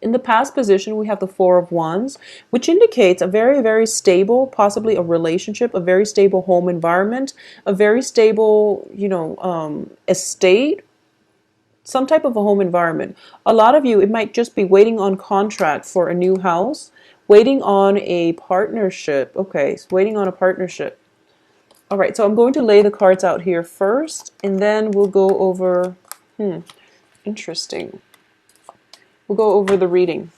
In the past position, we have the Four of Wands, which indicates a very, very stable, possibly a relationship, a very stable home environment, a very stable, estate, some type of a home environment. A lot of you, it might just be waiting on contract for a new house, waiting on a partnership. Okay, so waiting on a partnership. All right, so I'm going to lay the cards out here first, and then we'll go over, interesting. We'll go over the reading.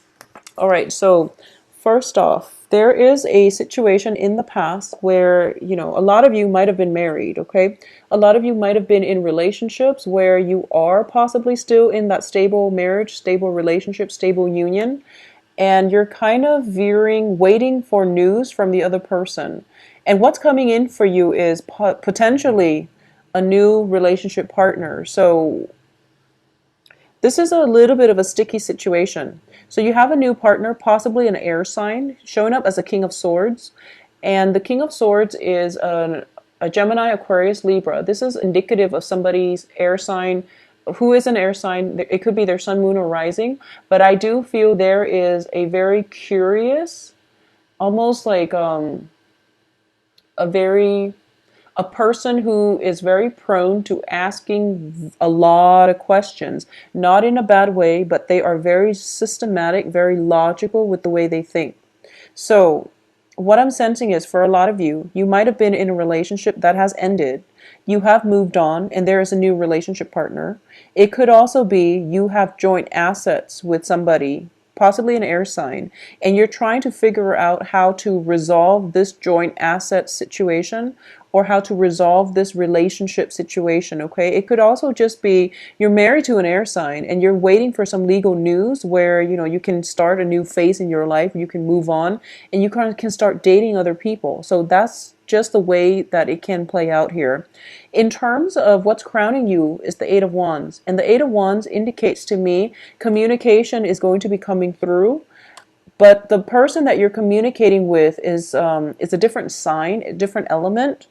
All right, so first off, there is a situation in the past where, a lot of you might have been married, okay? A lot of you might have been in relationships where you are possibly still in that stable marriage, stable relationship, stable union, and you're kind of veering, waiting for news from the other person. And what's coming in for you is potentially a new relationship partner. So this is a little bit of a sticky situation. So you have a new partner, possibly an air sign, showing up as a King of Swords. And the King of Swords is a Gemini, Aquarius, Libra. This is indicative of somebody's air sign. Who is an air sign? It could be their sun, moon, or rising. But I do feel there is a very curious, almost like a person who is very prone to asking a lot of questions, not in a bad way, but they are very systematic, very logical with the way they think. So what I'm sensing is, for a lot of you, you might have been in a relationship that has ended. You have moved on and there is a new relationship partner. It could also be you have joint assets with somebody, possibly an air sign, and you're trying to figure out how to resolve this joint asset situation, or how to resolve this relationship situation, okay? It could also just be you're married to an air sign and you're waiting for some legal news where, you can start a new phase in your life, you can move on, and you can start dating other people. So that's just the way that it can play out here. In terms of what's crowning you is the Eight of Wands. And the Eight of Wands indicates to me communication is going to be coming through. But the person that you're communicating with is a different sign, a different element.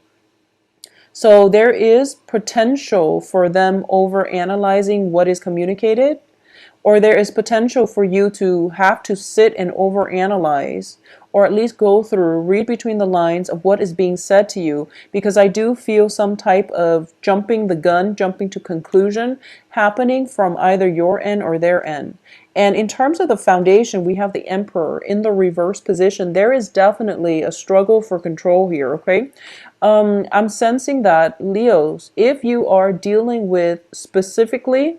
So there is potential for them over analyzing what is communicated, or there is potential for you to have to sit and over analyze, or at least go through, read between the lines of what is being said to you, because I do feel some type of jumping the gun, jumping to conclusion happening from either your end or their end. And in terms of the foundation, we have the Emperor in the reverse position. There is definitely a struggle for control here, okay? I'm sensing that, Leos, if you are dealing with specifically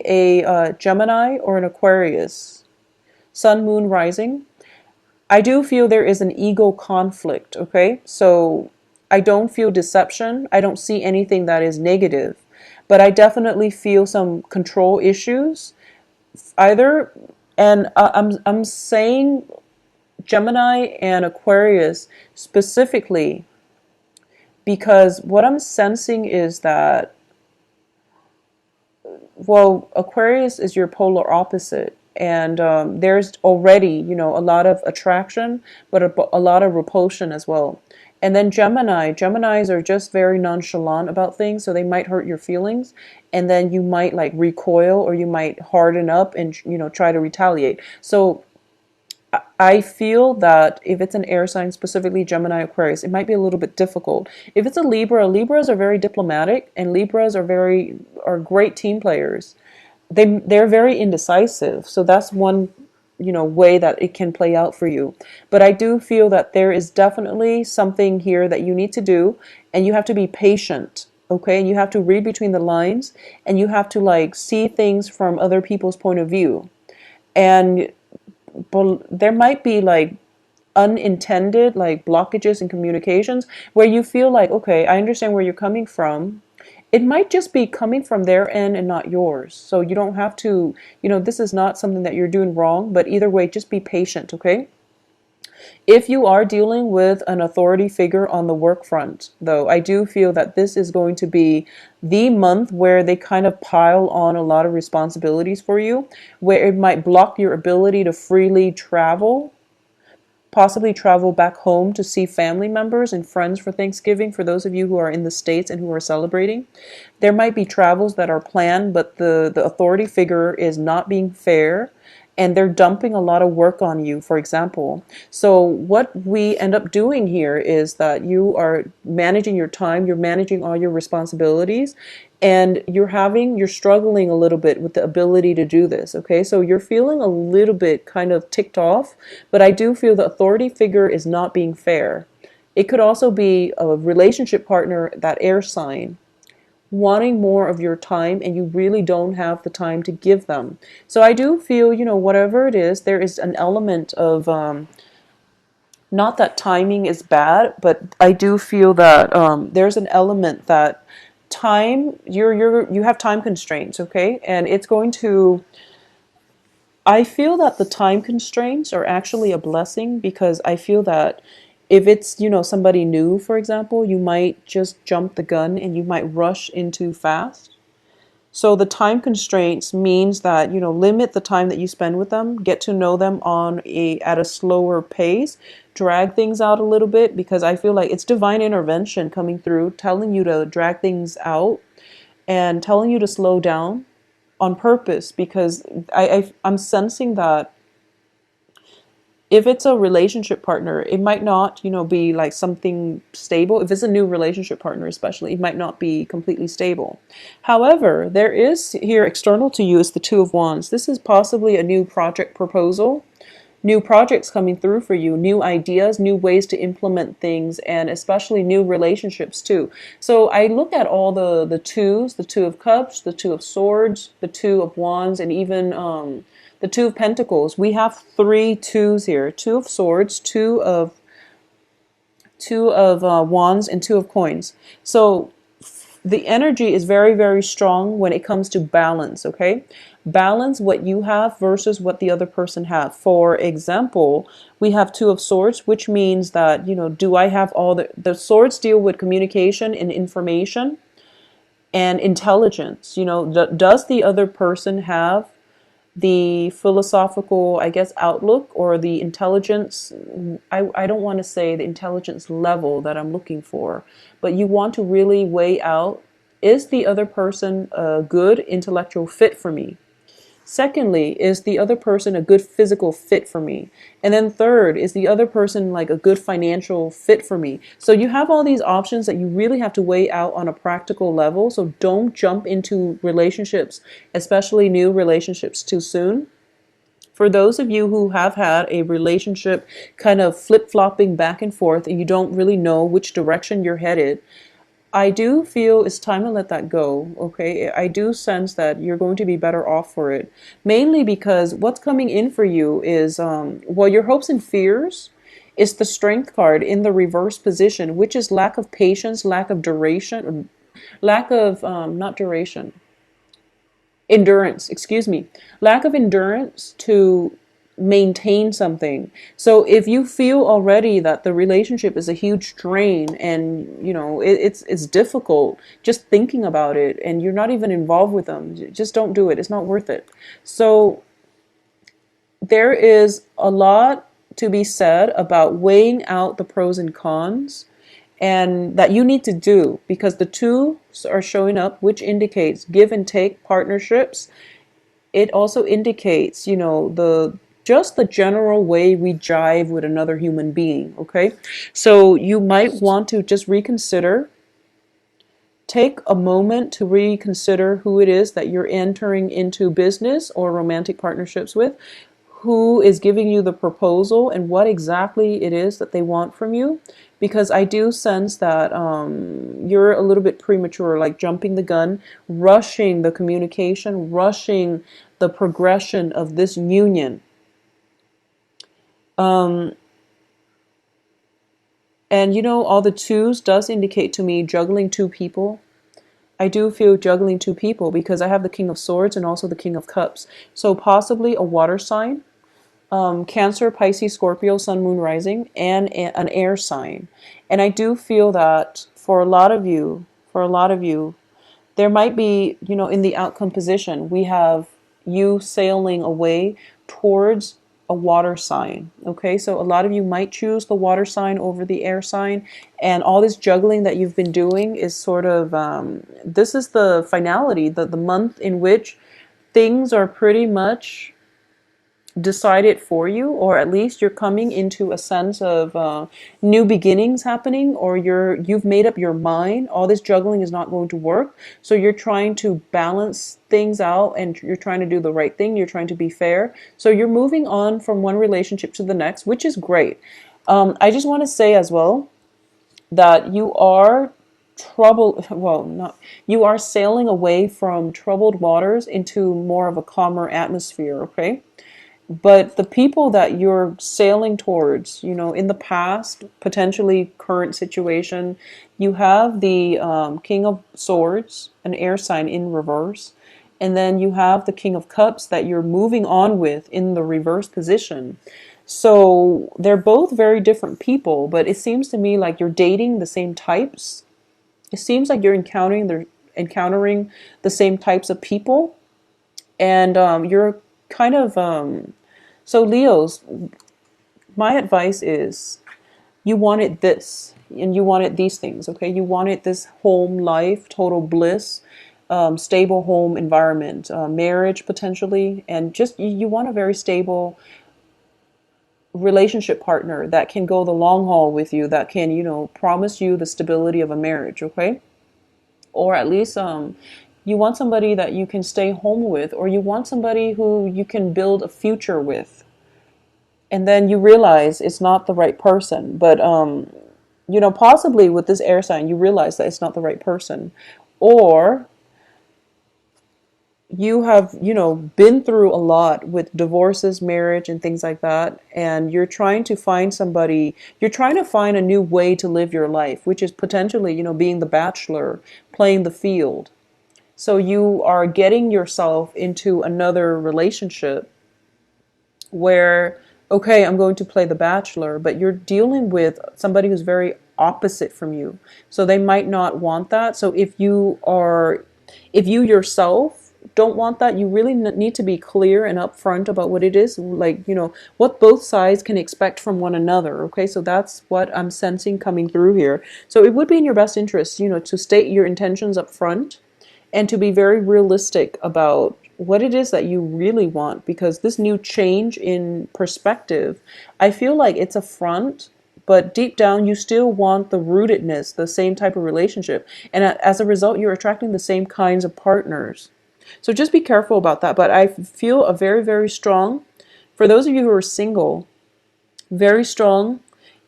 a Gemini or an Aquarius, Sun, Moon, Rising, I do feel there is an ego conflict, okay? So I don't feel deception. I don't see anything that is negative. But I definitely feel some control issues. Either, and I'm saying Gemini and Aquarius specifically because what I'm sensing is that, well, Aquarius is your polar opposite. And there's already, a lot of attraction, but a lot of repulsion as well. And then Geminis are just very nonchalant about things, so they might hurt your feelings, and then you might like recoil, or you might harden up and try to retaliate. So I feel that if it's an air sign, specifically Gemini, Aquarius, it might be a little bit difficult. If it's a Libra, Libras are very diplomatic, and Libras are great team players. They're very indecisive, so that's one way that it can play out for you. But I do feel that there is definitely something here that you need to do, and you have to be patient, okay? And you have to read between the lines, and you have to like see things from other people's point of view. And there might be like unintended like blockages in communications where you feel like, okay, I understand where you're coming from. It might just be coming from their end and not yours. So you don't have to, this is not something that you're doing wrong, but either way, just be patient, okay? If you are dealing with an authority figure on the work front, though, I do feel that this is going to be the month where they kind of pile on a lot of responsibilities for you, where it might block your ability to freely travel. possibly travel back home to see family members and friends for Thanksgiving, for those of you who are in the States and who are celebrating. There might be travels that are planned, but the authority figure is not being fair and they're dumping a lot of work on you, for example. So what we end up doing here is that you are managing your time, you're managing all your responsibilities, and you're struggling a little bit with the ability to do this. Okay, so you're feeling a little bit kind of ticked off, but I do feel the authority figure is not being fair. It could also be a relationship partner, that air sign, wanting more of your time and you really don't have the time to give them. So I do feel, whatever it is, there is an element of, not that timing is bad, but I do feel that there's an element that time, you have time constraints, okay? And it's going to, I feel that the time constraints are actually a blessing, because I feel that if it's, somebody new, for example, you might just jump the gun and you might rush in too fast. So the time constraints means that, limit the time that you spend with them, get to know them at a slower pace, drag things out a little bit, because I feel like it's divine intervention coming through, telling you to drag things out and telling you to slow down on purpose, because I'm sensing that if it's a relationship partner, it might not, be like something stable. If it's a new relationship partner, especially, it might not be completely stable. However, there is here external to you is the Two of Wands. This is possibly a new project proposal, new projects coming through for you, new ideas, new ways to implement things, and especially new relationships too. So I look at all the twos, the Two of Cups, the Two of Swords, the Two of Wands, and even the Two of Pentacles. We have three twos here: Two of Swords, two of Wands, and Two of Coins. So the energy is very, very strong when it comes to balance, okay? Balance what you have versus what the other person have. For example, we have Two of Swords, which means that, do I have all the swords deal with communication and information and intelligence. Does the other person have the philosophical, I guess, outlook or the intelligence? I don't want to say the intelligence level that I'm looking for, but you want to really weigh out, is the other person a good intellectual fit for me? Secondly, is the other person a good physical fit for me? And then third, is the other person like a good financial fit for me? So you have all these options that you really have to weigh out on a practical level. So don't jump into relationships, especially new relationships, too soon. For those of you who have had a relationship kind of flip-flopping back and forth and you don't really know which direction you're headed, I do feel it's time to let that go, okay? I do sense that you're going to be better off for it. Mainly because what's coming in for you is, your hopes and fears is the Strength card in the reverse position, which is lack of patience, lack of duration, lack of, not duration, endurance, excuse me, lack of endurance to maintain something. So if you feel already that the relationship is a huge drain and it's difficult just thinking about it and you're not even involved with them, just don't do it. It's not worth it. So there is a lot to be said about weighing out the pros and cons, and that you need to do, because the two are showing up, which indicates give and take partnerships. It also indicates, just the general way we jive with another human being, okay? So you might want to just reconsider, take a moment to reconsider who it is that you're entering into business or romantic partnerships with, who is giving you the proposal, and what exactly it is that they want from you. Because I do sense that you're a little bit premature, like jumping the gun, rushing the communication, rushing the progression of this union. And all the twos does indicate to me juggling two people. I do feel juggling two people because I have the King of Swords and also the King of Cups. So possibly a water sign, Cancer, Pisces, Scorpio, Sun, Moon, Rising, and an air sign. And I do feel that for a lot of you, there might be, in the outcome position, we have you sailing away towards a water sign. Okay, so a lot of you might choose the water sign over the air sign, and all this juggling that you've been doing is sort of this is the finality, the month in which things are pretty much decide it for you, or at least you're coming into a sense of new beginnings happening, or you've made up your mind all this juggling is not going to work, so you're trying to balance things out and you're trying to do the right thing, you're trying to be fair, so you're moving on from one relationship to the next, which is great. I just want to say as well that you are trouble well not you are sailing away from troubled waters into more of a calmer atmosphere, okay? But the people that you're sailing towards, in the past, potentially current situation, you have the King of Swords, an air sign in reverse. And then you have the King of Cups that you're moving on with in the reverse position. So they're both very different people, but it seems to me like you're dating the same types. It seems like you're encountering the same types of people. And you're kind of so Leos, my advice is you wanted this and you wanted these things, okay? You wanted this home life, total bliss, stable home environment, marriage potentially, and just you want a very stable relationship partner that can go the long haul with you, that can, promise you the stability of a marriage, okay? Or at least you want somebody that you can stay home with, or you want somebody who you can build a future with. And then you realize it's not the right person. But, possibly with this air sign, you realize that it's not the right person. Or you have, been through a lot with divorces, marriage, and things like that. And you're trying to find somebody, you're trying to find a new way to live your life, which is potentially, being the bachelor, playing the field. So you are getting yourself into another relationship where, okay, I'm going to play the bachelor, but you're dealing with somebody who's very opposite from you. So they might not want that. So if you yourself don't want that, you really need to be clear and upfront about what it is, like, what both sides can expect from one another. Okay, so that's what I'm sensing coming through here. So it would be in your best interest, to state your intentions up front and to be very realistic about what it is that you really want, because this new change in perspective, I feel like it's a front, but deep down you still want the rootedness, the same type of relationship, and as a result you're attracting the same kinds of partners. So just be careful about that. But I feel a very, very strong, for those of you who are single, very strong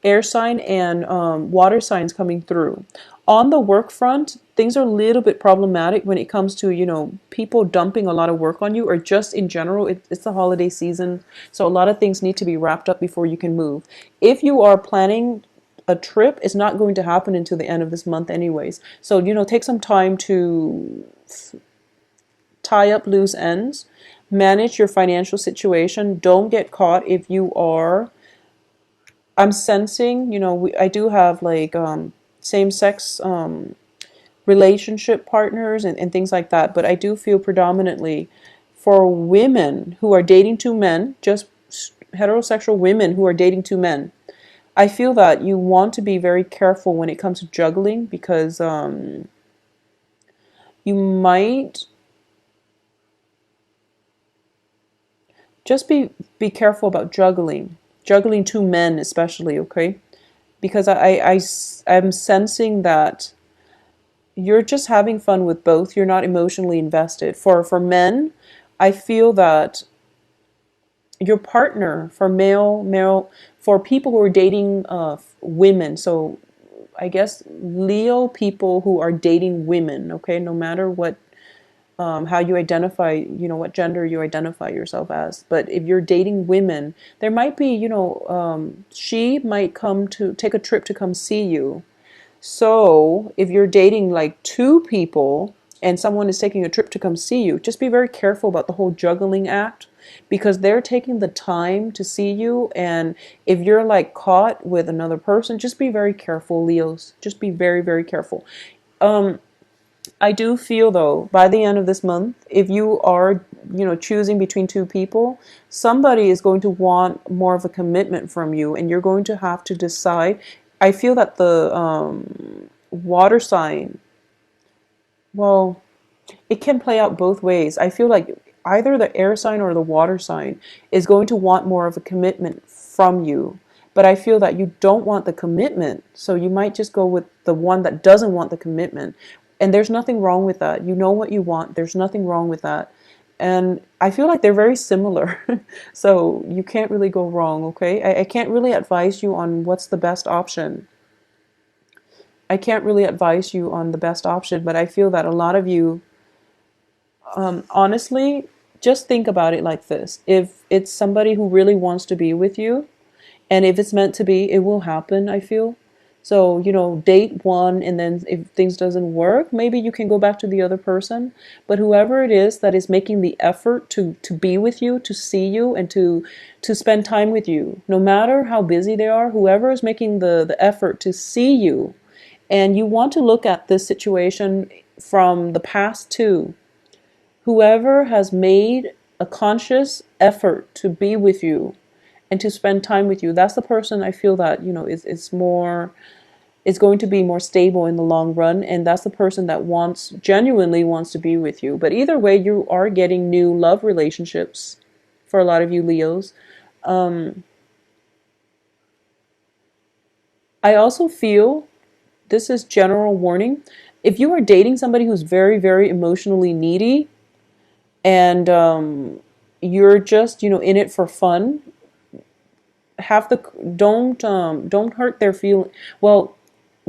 air sign and water signs coming through. On the work front, things are a little bit problematic when it comes to, people dumping a lot of work on you, or just in general, it's the holiday season. So a lot of things need to be wrapped up before you can move. If you are planning a trip, it's not going to happen until the end of this month anyways. So, take some time to tie up loose ends, manage your financial situation. Don't get caught if you are, I'm sensing, I do have like same-sex relationship partners and things like that, but I do feel predominantly for women who are dating two men, just heterosexual women who are dating two men, I feel that you want to be very careful when it comes to juggling, because you might just be careful about juggling two men especially, okay? Because I'm sensing that you're just having fun with both. You're not emotionally invested. For men, I feel that your partner, for male, for people who are dating women, so I guess Leo people who are dating women, okay, no matter what, how you identify, what gender you identify yourself as. But if you're dating women, there might be, she might come to take a trip to come see you. So if you're dating like two people and someone is taking a trip to come see you, just be very careful about the whole juggling act, because they're taking the time to see you. And if you're like caught with another person, just be very careful, Leos. Just be very, very careful. I do feel though, by the end of this month, if you are, choosing between two people, somebody is going to want more of a commitment from you, and you're going to have to decide. I feel that the water sign, well, it can play out both ways. I feel like either the air sign or the water sign is going to want more of a commitment from you. But I feel that you don't want the commitment. So you might just go with the one that doesn't want the commitment. And there's nothing wrong with that. You know what you want. There's nothing wrong with that. And I feel like they're very similar. So you can't really go wrong, okay? I can't really advise you on what's the best option. I can't really advise you on the best option, but I feel that a lot of you, honestly, just think about it like this. If it's somebody who really wants to be with you, and if it's meant to be, it will happen, I feel. So, date one, and then if things doesn't work, maybe you can go back to the other person. But whoever it is that is making the effort to be with you, to see you, and to spend time with you, no matter how busy they are, whoever is making the effort to see you, and you want to look at this situation from the past too. Whoever has made a conscious effort to be with you and to spend time with you, that's the person I feel that, is going to be more stable in the long run. And that's the person that genuinely wants to be with you. But either way, you are getting new love relationships for a lot of you Leos. I also feel, this is general warning, if you are dating somebody who's very, very emotionally needy, and you're just in it for fun, have the don't hurt their feeling. Well,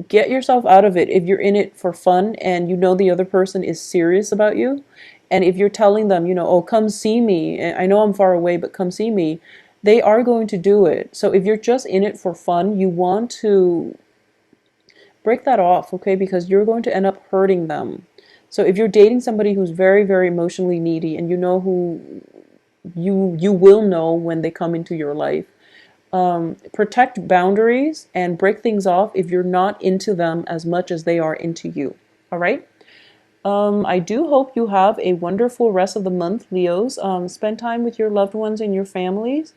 get yourself out of it if you're in it for fun and you know the other person is serious about you. And if you're telling them, oh, come see me, I know I'm far away, but come see me, they are going to do it. So if you're just in it for fun, you want to break that off, okay? Because you're going to end up hurting them. So if you're dating somebody who's very, very emotionally needy, and you know who you will know when they come into your life, protect boundaries and break things off if you're not into them as much as they are into you. All right? I do hope you have a wonderful rest of the month, Leos. Spend time with your loved ones and your families.